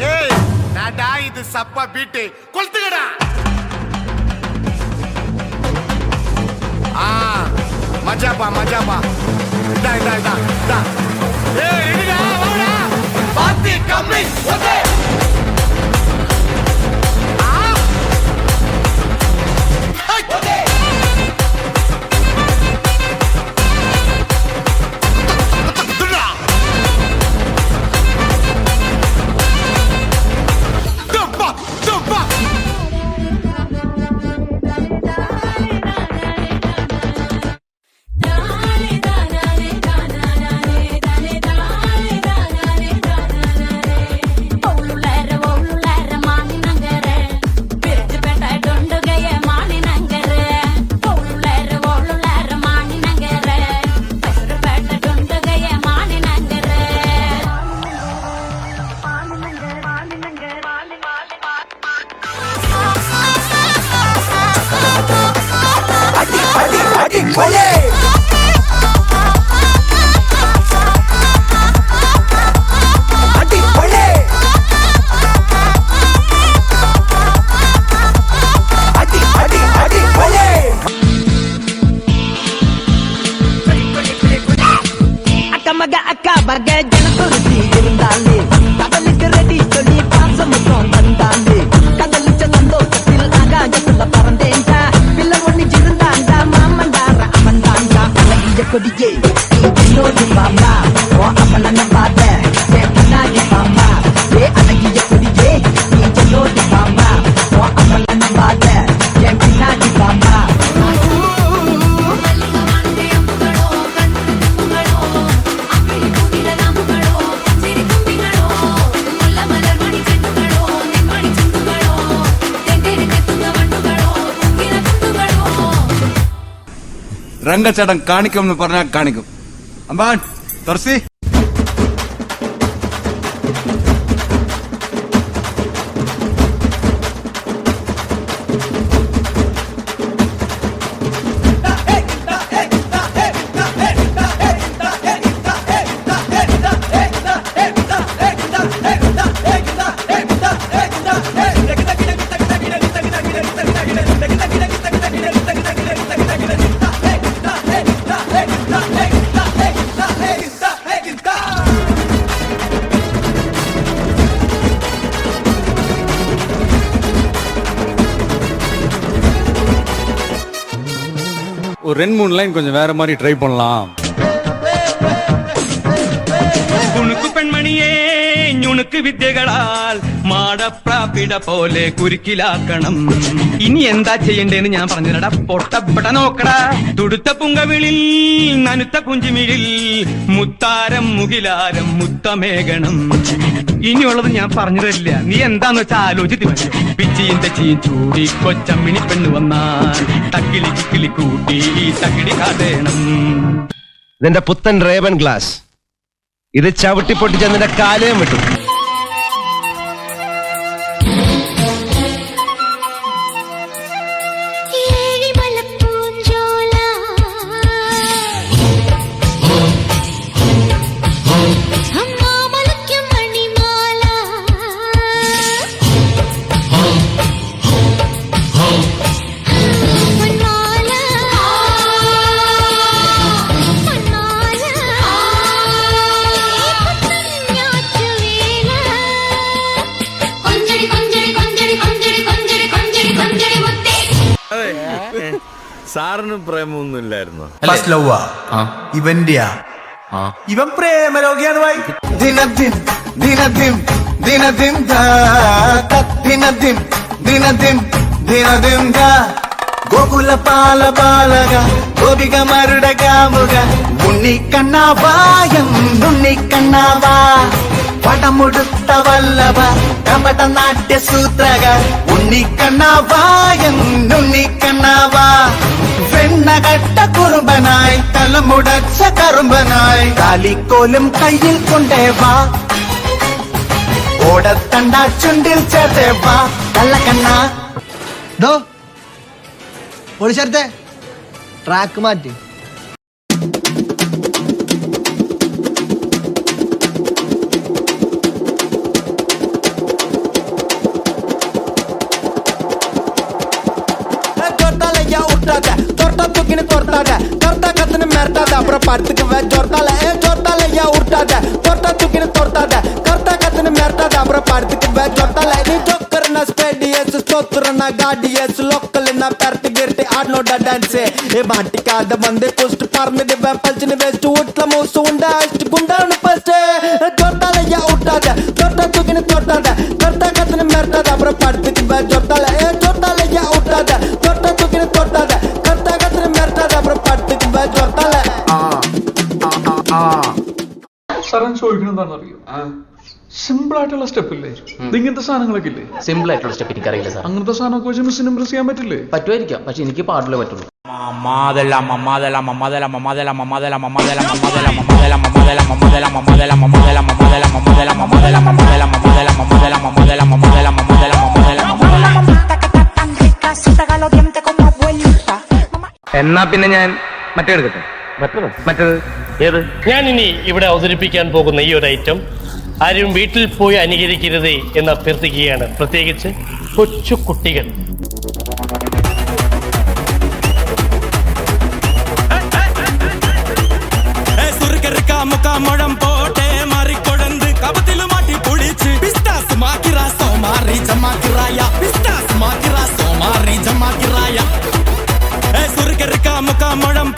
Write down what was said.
ஏய் நாடா இது சப்பா பீட்டு கொளுத்துக்கடா. மஜாப்பா மஜாப்பா. இதா இதா இதா இதா. ஏய் ரெடிடா வாடா. பாத்தி கம்மி ஓகே. கொடியே என்னோடு மாமா ஓ அப்பன பாத சேனாடி மாமா ஏ அழகிய கொடியே நீ என்னோடு மாமா ஓ அப்பன பாத சேனாடி மாமா രംഗച്ചടം കാണിക്കുമെന്ന് പറഞ്ഞാൽ കാണിക്കും. അമ്പാൻ തുറസി ஒரு 2-3 லைன் கொஞ்சம் வேற மாதிரி ட்ரை பண்ணலாம். കുണുക്കു പെൺമണിയേ ഞുണുക്ക് വിദ്യകളാൽ മാടപ്രാപിട പോലെ കുരുക്കിലാക്കണം. ഇനി എന്താ ചെയ്യണ്ടേന്ന് ഞാൻ പറഞ്ഞിരടാ. പൊട്ടപ്പെട്ട നോക്കടാ. തുടുത്ത പുങ്കവിളിൽ നനുത്ത പുഞ്ചിമിഴിൽ മുത്താരം മുകിലാരം മുത്തമേകണം. ഇനിയുള്ളത് ഞാൻ പറഞ്ഞു തരില്ല. നീ എന്താന്ന് വെച്ചാൽ ആലോചിച്ച് പിച്ചിയും തെച്ചിയും ചൂടി കൊച്ചമ്മിണി പെണ്ണു വന്നാൽ തക്കിലി ചിക്കിലി കൂട്ടി തക്കിടി കാട്ടേണം. ഇതിന്റെ പുത്തൻ റേബൻ ഗ്ലാസ് ഇത് ചവിട്ടി പൊട്ടിച്ച് നിന്റെ കാലയും വിട്ടു. സാറിന് പ്രേമൊന്നുമില്ലായിരുന്നു? ഇവന്റെയാ ഇവൻ പ്രേമരോഗിയാണ് ഭായി. ദിനദിൻ ദിനദിൻ ദിനദിൻ ദിനദിൻ ദിനദിൻ ദിനദിൻ ഗോകുല പാല ബാലക ഗോപിക മരുട കാമുക ഉണ്ണിക്കണ്ണാവായം ഉണ്ണിക്കണ്ണാവാ പടമുടുത്ത വല്ലഭ കപട നാട്യ സൂത്രക ഉണ്ണിക്കണ്ണാവായം ഉണ്ണിക്കണ്ണാവാ വെണ്ണകട്ട കുറുമ്പനായി തലമുടച്ച കറുമ്പനായി കാലിക്കോലും കയ്യിൽ കൊണ്ടേവാ ഓടത്തണ്ട ചുണ്ടിൽ ചേർത്തേവാ കള്ളക്കണ്ണ ഒളിച്ചേർത്തെ ട്രാക്ക് മാറ്റി தொட்டாத கர்த்தா கத்துன்னு மிரட்டாத அப்புறம் படுத்துக்குவே ஜோர்த்தால ஜோர்த்தால ஏன் உருட்டாத தொட்டா தூக்கின்னு தொட்டாத கர்த்தா கத்துன்னு மிரட்டாத அப்புறம் படுத்துக்குவே ஜோர்த்தால நீ ஜோக்கர்னா ஸ்பேடியஸ் ஸ்தோத்திரனா காடியஸ் லோக்கல்னா பெரட்டி கிரட்டி ஆடனோட டான்ஸ் மாட்டிக்காத வந்து குஸ்ட் பறந்துடுவேன் பல்ச்சுன்னு வேஸ்ட் வீட்டுல மூசு உண்டா அஷ்டு குண்டான்னு ஃபர்ஸ்ட் ஜோர்த்தால ஏன் உருட்டாத தொட்டா தூக்கின்னு தொட்டாத கர்த்தா கத்துன்னு மிரட்டாத அப்புறம் படுத்துக்குவே ஜோர்த்தால ஜோர்த்தால ஏன் உருட்டாத தொட்டா தூக்கின்னு தொட்டாத கர்த்தா கத்துன்னு மிரட்டாத അപ്പുറം പടുത്തേക്ക് ചോർത്താലേ സാറൻ ചോദിക്കണെന്താണെന്നറിയോ സിമ്പിൾ ആയിട്ടുള്ള സ്റ്റെപ്പ് ഇല്ലേ ഇങ്ങനത്തെ സാധനങ്ങളൊക്കെ ഇല്ലേ സിമ്പിൾ ആയിട്ടുള്ള സ്റ്റെപ്പ് എനിക്കറിയില്ല സാർ അങ്ങനത്തെ സാധനമൊക്കെ വെച്ച് മിസ്സിന് ഇംപ്രസ് ചെയ്യാൻ പറ്റില്ലേ പറ്റുമായിരിക്കാം പക്ഷെ എനിക്ക് പാടില്ലേ പറ്റുള്ളൂ എന്നാ പിന്നെ ഞാൻ മറ്റേ എടുക്കട്ടെ മറ്റേത് ഏത് ഞാൻ ഇനി ഇവിടെ അവതരിപ്പിക്കാൻ പോകുന്ന ഈ ഒരു ഐറ്റം ആരും വീട്ടിൽ പോയി അനുകരിക്കരുത് എന്ന് അഭ്യർത്ഥിക്കുകയാണ്, പ്രത്യേകിച്ച് കൊച്ചു കുട്ടികൾ. മുഴം പോട്ടെ മറിക്കൊടന്ത് കപത്തില് മാറ്റി പൊളിച്ച് പിസ്താസ് മാക്കിറ സോമാറി ജമാക്കിറായ പിസ്താസ് മാക്കിറ സോമാറി ജമാക്കിറായ സുർക്കറിക്ക മുഖ മുഴം